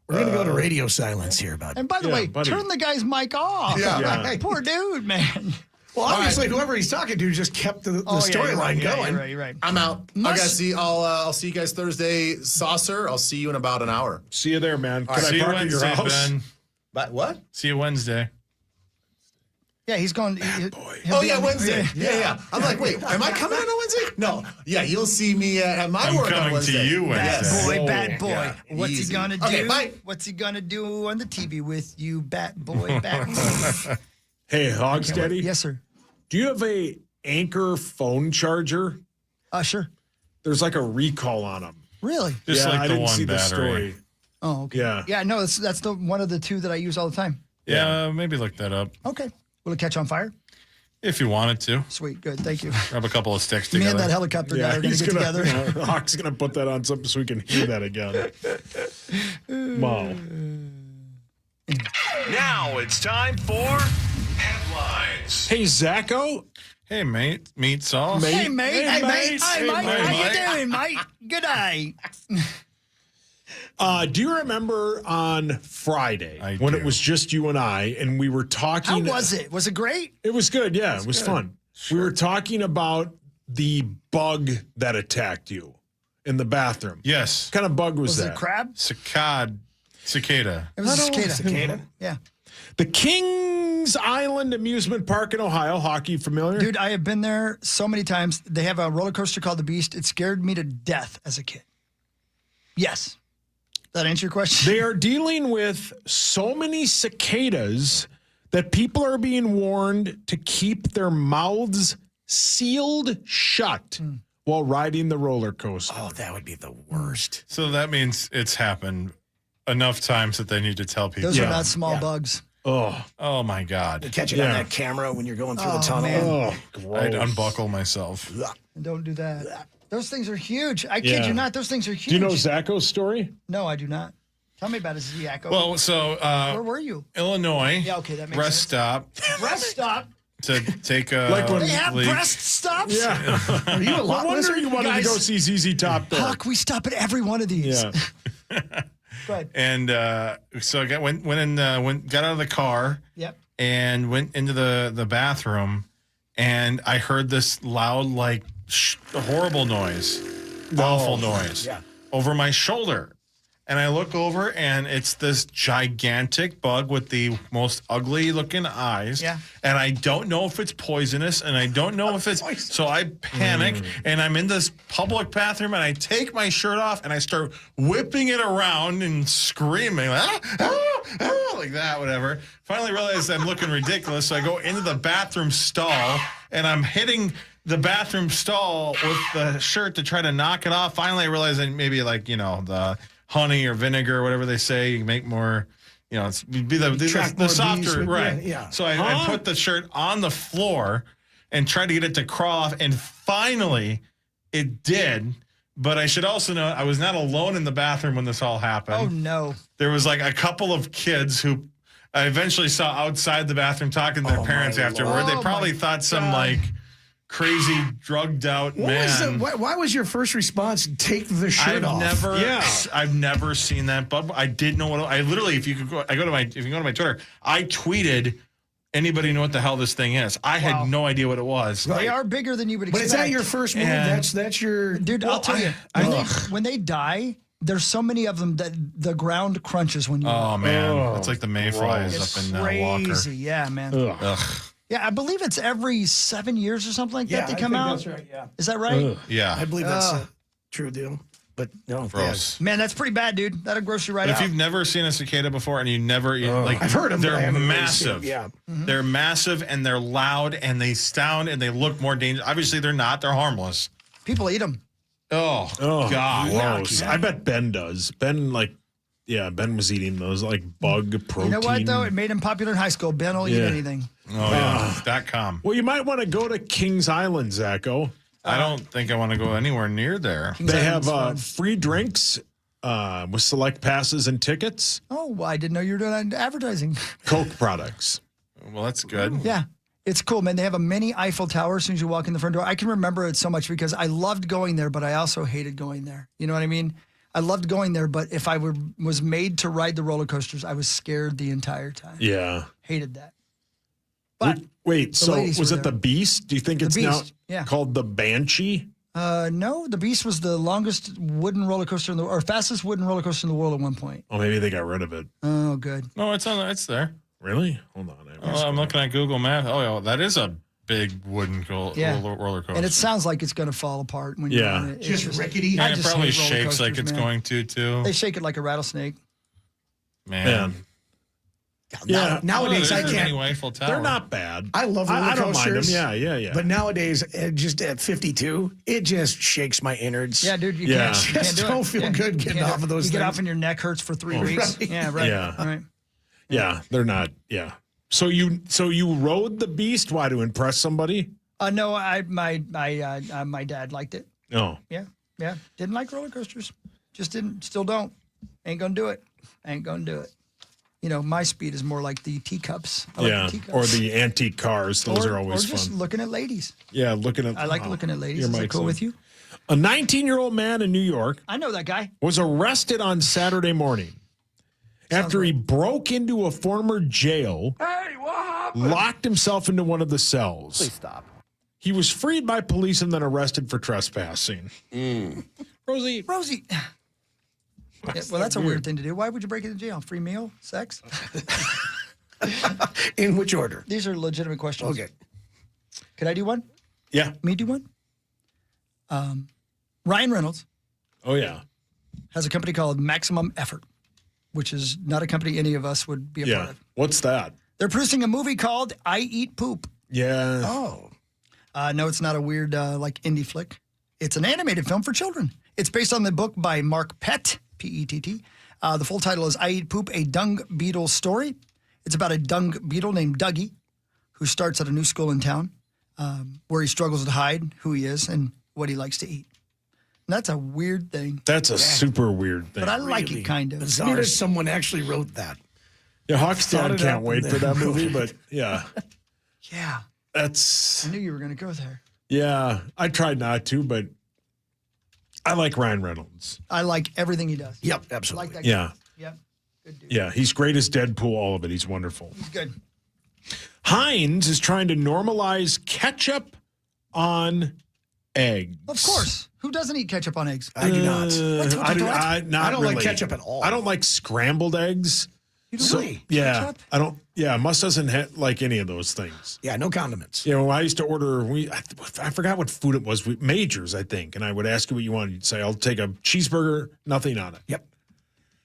We're going to go to radio silence here, bud. And by the way, buddy. turn the guy's mic off. Yeah. Poor dude, man. Well, obviously, whoever he's talking to just kept the storyline going. You're right. I'm out. I'll see you guys Thursday, Saucer. I'll see you in about an hour. See you there, man. Can See I you park at your Wednesday, house? Ben. But what? See you Wednesday. Yeah, he's going. Wednesday. Yeah. I'm like, wait, am I coming in on Wednesday? No. Yeah, you'll see me at my I'm work on coming Wednesday. to you Wednesday. Bad boy. Yeah, What's easy. he gonna do? Okay, bye. What's he gonna do on the TV with you, bat boy? Hey, Hogsteady. Yes, sir. Do you have a Anchor phone charger? Sure. There's like a recall on them. Really? Just like I the didn't one see battery. the story. Oh, okay. Yeah. Yeah, no, that's the one of the two that I use all the time. Yeah, maybe look that up. Okay. Will it catch on fire? If you wanted to. Sweet. Good. Thank you. Grab a couple of sticks Me together. and that helicopter guy are going to get together. Hawk's going to put that on something so we can hear that again. Wow. Now it's time for headlines. Hey, Zacho. Hey, mate. Meat sauce. Hey, mate. Hey, mate. Hey, Hey, mate. mate. How you doing, mate? Good day. Do you remember on Friday when it was just you and I, and we were talking? How was it? Was it great? It was good. Yeah, it was fun. Sure. We were talking about the bug that attacked you in the bathroom. Yes. What kind of bug was that? Was it a crab? Cicada. It was a cicada. Cicada? Yeah. The Kings Island Amusement Park in Ohio. Hockey familiar? Dude, I have been there so many times. They have a roller coaster called the Beast. It scared me to death as a kid. Yes. Does that answer your question? They are dealing with so many cicadas that people are being warned to keep their mouths sealed shut while riding the roller coaster. Oh, that would be the worst. So that means it's happened enough times that they need to tell people. Those are not small bugs. Oh my God. They catch it on that camera when you're going through the tunnel. Man. Oh, gross. I'd unbuckle myself. Don't do that. Those things are huge. I kid you not. Those things are huge. Do you know Zacho's story? No, I do not. Tell me about it, Ziaco. Well, so where were you? Illinois. Yeah, okay, that makes rest sense. stop Rest stop. to take a Like when They have leak. breast stops? Yeah. Are you a No lot wonder wizard? you wanted to go see ZZ Top there. Huck, we stop at every one of these. Yeah. Go ahead. And so I went got out of the car Yep. and went into the bathroom, and I heard this loud, like horrible noise, awful noise over my shoulder. And I look over, and it's this gigantic bug with the most ugly looking eyes. Yeah. And I don't know if it's poisonous, and I don't know if it's. So I panic, and I'm in this public bathroom, and I take my shirt off, and I start whipping it around and screaming, like that, whatever. Finally realize I'm looking ridiculous, so I go into the bathroom stall, and I'm hitting the bathroom stall with the shirt to try to knock it off. Finally, I realize that maybe the honey or vinegar or whatever they say, you make more, it's be the softer, right? Yeah. So I put the shirt on the floor and tried to get it to crawl off, and finally it did. But I should also note I was not alone in the bathroom when this all happened. Oh, no. There was like a couple of kids who I eventually saw outside the bathroom talking to their parents afterward. They probably thought some crazy, drugged out man. Why was your first response take the shirt off? I've never seen that. But I did know what I literally. If you go to my Twitter, I tweeted. Anybody know what the hell this thing is? I had no idea what it was. They are bigger than you would expect. But is that your first move? That's your dude. I'll tell you. When they die, there's so many of them that the ground crunches when you. Oh man, it's like the mayflies up in Walker. Crazy, yeah, man. Ugh. Yeah, I believe it's every 7 years or something like that they come out. That's right. Yeah. Is that right? Yeah, I believe that's a true deal. But no, gross. Man, that's pretty bad, dude. That'll gross you right But out. if you've never seen a cicada before and you never like, I've heard them. They're but I haven't really massive. seen them. Yeah. They're massive and they're loud and they sound and they look more dangerous. Obviously, they're not. They're harmless. People eat them. Oh God! Gross. I bet Ben does. Ben was eating those like bug protein. You know what though? It made him popular in high school. Ben will eat anything. Oh yeah. .com. Well, you might want to go to Kings Island, Zacho. I don't think I want to go anywhere near there. They have free drinks with select passes and tickets. Oh, well, I didn't know you were doing advertising. Coke products. Well, that's good. Yeah. It's cool, man. They have a mini Eiffel Tower as soon as you walk in the front door. I can remember it so much because I loved going there, but I also hated going there. You know what I mean? I loved going there, but if I was made to ride the roller coasters, I was scared the entire time. Yeah. Hated that. But wait, so was it the Beast? Do you think it's now called the Banshee? No, the Beast was the longest wooden roller coaster or fastest wooden roller coaster in the world at one point. Oh, maybe they got rid of it. Oh, good. No, it's there. Really? Hold on. I'm looking at Google Maps. Oh, yeah, that is a big wooden roller coaster. And it sounds like it's going to fall apart when you're on it. Just rickety. And it probably shakes like it's going to, too. They shake it like a rattlesnake. Man. Nowadays, I can't. They're not bad. I love roller I don't mind them. coasters. Yeah. But nowadays, just at 52, it just shakes my innards. Yeah, dude, you can't don't feel good getting off of those You things. get off and your neck hurts for 3 weeks. Right. Yeah, right. Yeah. Right. Yeah, they're not. Yeah. So you rode the Beast? Why, to impress somebody? No, my dad liked it. Oh. Yeah. Didn't like roller coasters. Just didn't. Still don't. Ain't gonna do it. You know, my speed is more like the teacups. I like the teacups. Or the antique cars. Those are always fun. Or just looking at ladies. Yeah, I like looking at ladies. Is that cool with you? A 19-year-old man in New York. I know that guy. Was arrested on Saturday morning after he broke into a former jail. Hey, what happened? Locked himself into one of the cells. Please stop. He was freed by police and then arrested for trespassing. Rosie. Yeah, well, that's a weird thing to do. Why would you break into jail? Free meal? Sex? In which order? These are legitimate questions. Okay. Could I do one? Yeah. Me do one? Ryan Reynolds. Oh, yeah. Has a company called Maximum Effort, which is not a company any of us would be a part of. What's that? They're producing a movie called I Eat Poop. Yeah. Oh. No, it's not a weird like indie flick. It's an animated film for children. It's based on the book by Mark Pett, P-E-T-T. The full title is I Eat Poop, a Dung Beetle Story. It's about a dung beetle named Dougie who starts at a new school in town where he struggles to hide who he is and what he likes to eat. And that's a weird thing. That's a super weird thing. But I like it kind of. Bizarre. Someone actually wrote that. Yeah, Hawk's dad can't wait for that movie, but yeah. Yeah. That's... I knew you were going to go there. Yeah, I tried not to, but I like Ryan Reynolds. I like everything he does. Yep, absolutely. Like that guy. Yeah. Yep. Good dude. Yeah, he's great as Deadpool, all of it. He's wonderful. He's good. Heinz is trying to normalize ketchup on eggs. Of course. Who doesn't eat ketchup on eggs? I do not. I don't like ketchup at all. I don't like scrambled eggs. You don't really? Yeah, Ketchup? I don't. Yeah, Mus doesn't like any of those things. Yeah, no condiments. You know, I used to order. I forgot what food it was. Majors, I think, and I would ask you what you wanted. You'd say, "I'll take a cheeseburger, nothing on it." Yep.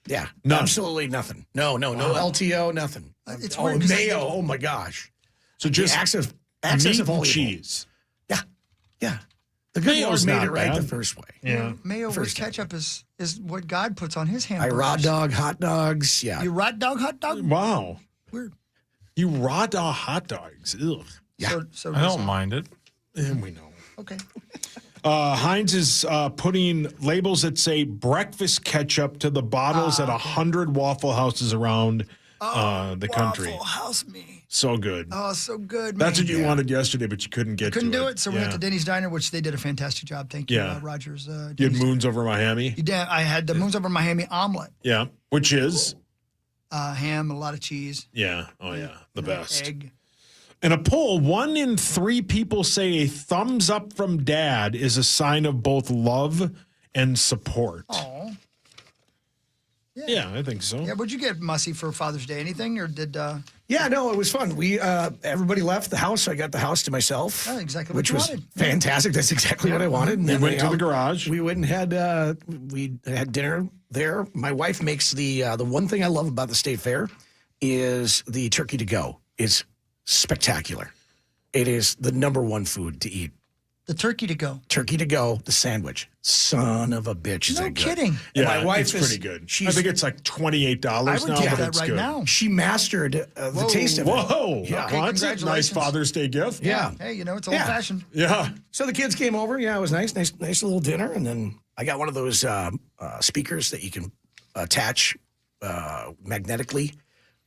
Yeah, none. Absolutely nothing. No LTO, nothing. It's weird. Mayo. Oh my gosh. So just access meat of all and cheese. Yeah. The good Mayo's Lord made not it right bad. the first way. Yeah. Mayo with ketchup is what God puts on his hamburgers. Raw dog, hot dogs. Yeah. You raw dog, hot dog? Wow. Weird. You raw dog hot dogs. Ugh. Yeah. So I don't mind it. And we know. Okay. Heinz is putting labels that say breakfast ketchup to the bottles at 100 Waffle Houses around the country. Waffle House me. So good. Oh, so good. That's man. what you wanted yesterday, but you couldn't get Couldn't to do it, so we went Yeah. to Denny's Diner, which they did a fantastic job. Thank you, Yeah. Rogers. You had Denny's Moons Over Miami? I had the Moons Over Miami omelet. Yeah. Which is? Ham, a lot of cheese. Yeah. Oh, yeah. The best. Egg. In a poll, 1 in 3 people say a thumbs up from dad is a sign of both love and support. Oh. Yeah, I think so. Yeah, what'd you get, Mussy, for Father's Day? Anything, or did... Yeah, no, it was fun. We everybody left the house. I got the house to myself. Oh, exactly what which you was wanted. fantastic. That's exactly what I wanted. And We then went to the garage. We went and had dinner there. My wife makes the one thing I love about the state fair is the turkey to go. It's spectacular. It is the number one food to eat. The turkey to go. Turkey to go, the sandwich. Son of a bitch, is No that good. kidding. And Yeah, my wife it's pretty good. I She's, think it's like $28 I now, would take but that it's right good. now. she mastered the taste of it. Whoa. Yeah. Okay, Well, that's a nice congratulations. Father's Day gift. Yeah. Hey, you know, it's Yeah. old-fashioned. Yeah. So the kids came over. Yeah, it was nice little dinner. And then I got one of those speakers that you can attach magnetically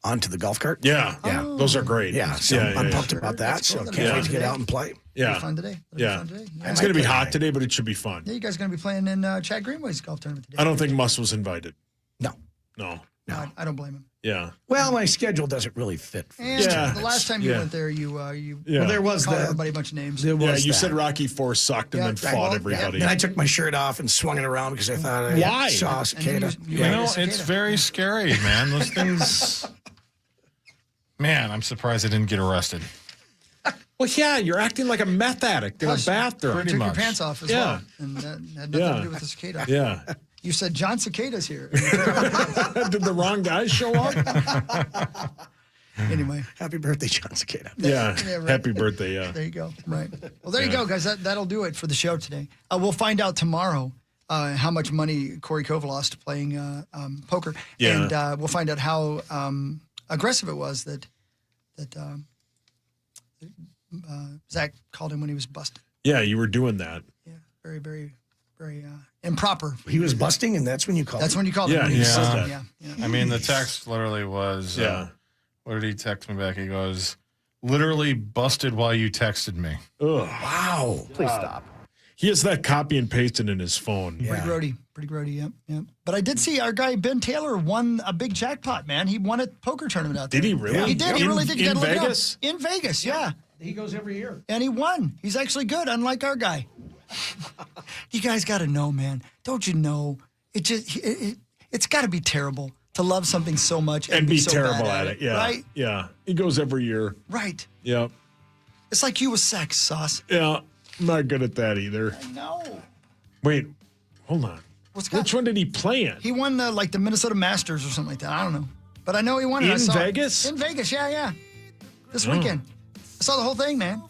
onto the golf cart. Yeah. Yeah. Those are great. Yeah, so I'm pumped about that. That's So cool. can't wait to get Yeah. out and play. Yeah. It'll be fun today. It'll Yeah. be fun today. It's going to be hot today, but it should be fun. Yeah, you guys are going to be playing in Chad Greenway's golf tournament today. I don't think Muss was invited. No. No. No, I don't blame him. Yeah. Well, my schedule doesn't really fit. And Yeah. the last time you Yeah. went there, you Yeah. Well, there was called that. everybody a bunch of names. There Yeah, was you that. said Rocky IV sucked and Yeah, then right. fought Well, everybody. Then I took my shirt off and swung it around because I thought I Why? saw a And cicada. then you You went know, to it's cicada. very scary, man. Those things. Man, I'm surprised I didn't get arrested. Well, yeah, you're acting like a meth addict in a Plus, bathroom. You took your pants off as Yeah. well. And that had nothing to do with the cicada. Yeah. You said John Cicada's here. Did the wrong guys show up? Anyway. Happy birthday, John Cicada. Yeah. Yeah, right. Happy birthday, yeah. There you go. Right. Well, there you go, guys. That'll do it for the show today. We'll find out tomorrow how much money Corey Kova lost playing poker. Yeah. And we'll find out how aggressive it was that Zach called him when he was busted. Yeah, you were doing that. Yeah. Very, very, very improper. He was busting, and that's when you called That's him. when you called Yeah, him. he said that. Yeah. I mean, the text literally was, Yeah. what did he text me back? He goes, literally busted while you texted me. Ugh. Wow. Please stop. He has that copy and pasted in his phone. Pretty grody, yep. But I did see our guy Ben Taylor won a big jackpot, man. He won a poker tournament out there. Did he really? He did. He In- really did. You in gotta look it up. Vegas? In Vegas, yeah. He goes every year. And he won. He's actually good, unlike our guy. You guys got to know, man. Don't you know? It's got to be terrible to love something so much And be so terrible bad at it. Yeah. Right? Yeah. He goes every year. Right. Yeah. It's like you with sex, Sauce. Yeah. I'm not good at that either. No. Wait, hold on. Which one did he play in? He won the Minnesota Masters or something like that. I don't know. But I know he won it. I In saw it. Vegas? In Vegas, yeah. This Oh. weekend. I saw the whole thing, man.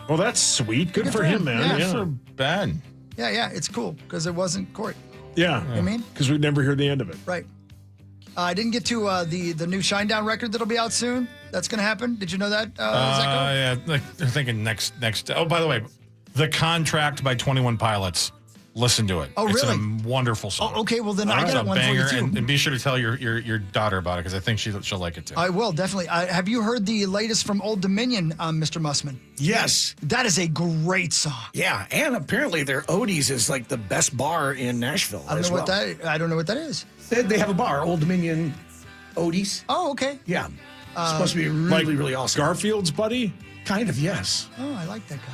Well, that's sweet. Good for him, man. Yeah. Yeah. Ben. Yeah, it's cool because it wasn't court. Yeah. You know what I mean? Because we'd never hear the end of it. Right. I didn't get to the new Shinedown record that'll be out soon. That's going to happen. Did you know that, Zach? Yeah, like they're thinking next. Oh, by the way, The Contract by 21 Pilots. Listen to it. Oh, It's really? a wonderful song. Oh, okay, well, then I It's got a one for you, banger, too. and be sure to tell your daughter about it because I think she'll like it too. I will, definitely. Have you heard the latest from Old Dominion, Mr. Mussman? Yes. That is a great song. Yeah, and apparently their Odie's is like the best bar in Nashville. I don't know what that is. They have a bar, Old Dominion Odie's. Oh, okay. Yeah. It's supposed to be really awesome. Garfield's buddy? Kind of, yes. Oh, I like that guy.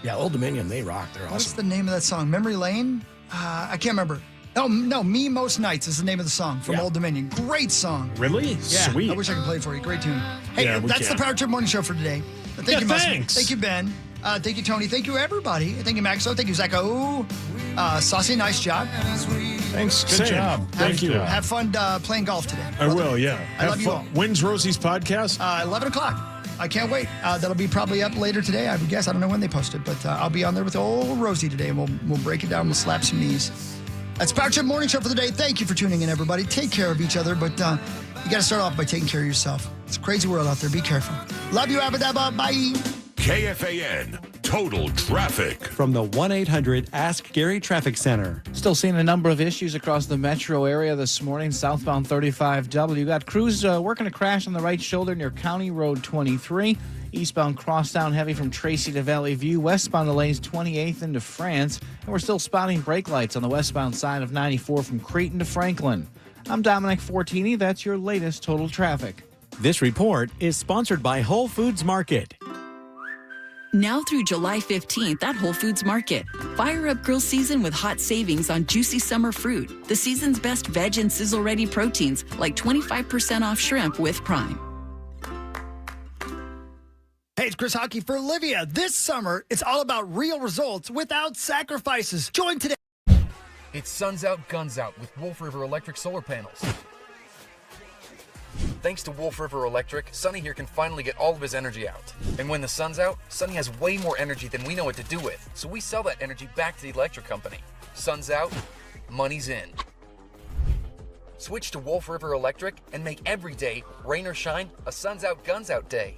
Yeah, Old Dominion, they rock. They're What's awesome. the name of that song? Memory Lane? I can't remember. Oh, no, Me Most Nights is the name of the song from Old Dominion. Great song. Really? Yeah, Sweet. I wish I could play it for you. Great tune. Hey, Yeah, we that's can. the Power Trip Morning Show for today. Thank Yeah, you, Mussman. thanks. Thank you, Ben. Thank you, Tony. Thank you, everybody. Thank you, Maxo. Thank you, Zacho. Saucy, nice job. Thanks. Good Same. job. Thank you. Have fun playing golf today. I will, yeah. I love you all. When's Rosie's podcast? 11 o'clock. I can't wait. That'll be probably up later today, I would guess. I don't know when they post it, but I'll be on there with old Rosie today, and we'll break it down. We'll slap some knees. That's Power Trip Morning Show for the day. Thank you for tuning in, everybody. Take care of each other, but you got to start off by taking care of yourself. It's a crazy world out there. Be careful. Love you, Abba Dabba. Bye. KFAN Total Traffic. From the 1-800-ASK-GARY Traffic Center. Still seeing a number of issues across the metro area this morning. Southbound 35W. You got crews working a crash on the right shoulder near County Road 23. Eastbound crosstown heavy from Tracy to Valley View. Westbound the lanes 28th into France. And we're still spotting brake lights on the westbound side of 94 from Creighton to Franklin. I'm Dominic Fortini. That's your latest Total Traffic. This report is sponsored by Whole Foods Market. Now through July 15th at Whole Foods Market. Fire up grill season with hot savings on juicy summer fruit. The season's best veg and sizzle-ready proteins, like 25% off shrimp with Prime. Hey, it's Chris Hockey for Olivia. This summer, it's all about real results without sacrifices. Join today. It's Suns Out, Guns Out with Wolf River Electric solar panels. Thanks to Wolf River Electric, Sonny here can finally get all of his energy out. And when the sun's out, Sonny has way more energy than we know what to do with. So we sell that energy back to the electric company. Sun's out, money's in. Switch to Wolf River Electric and make every day, rain or shine, a Suns Out, Guns Out day.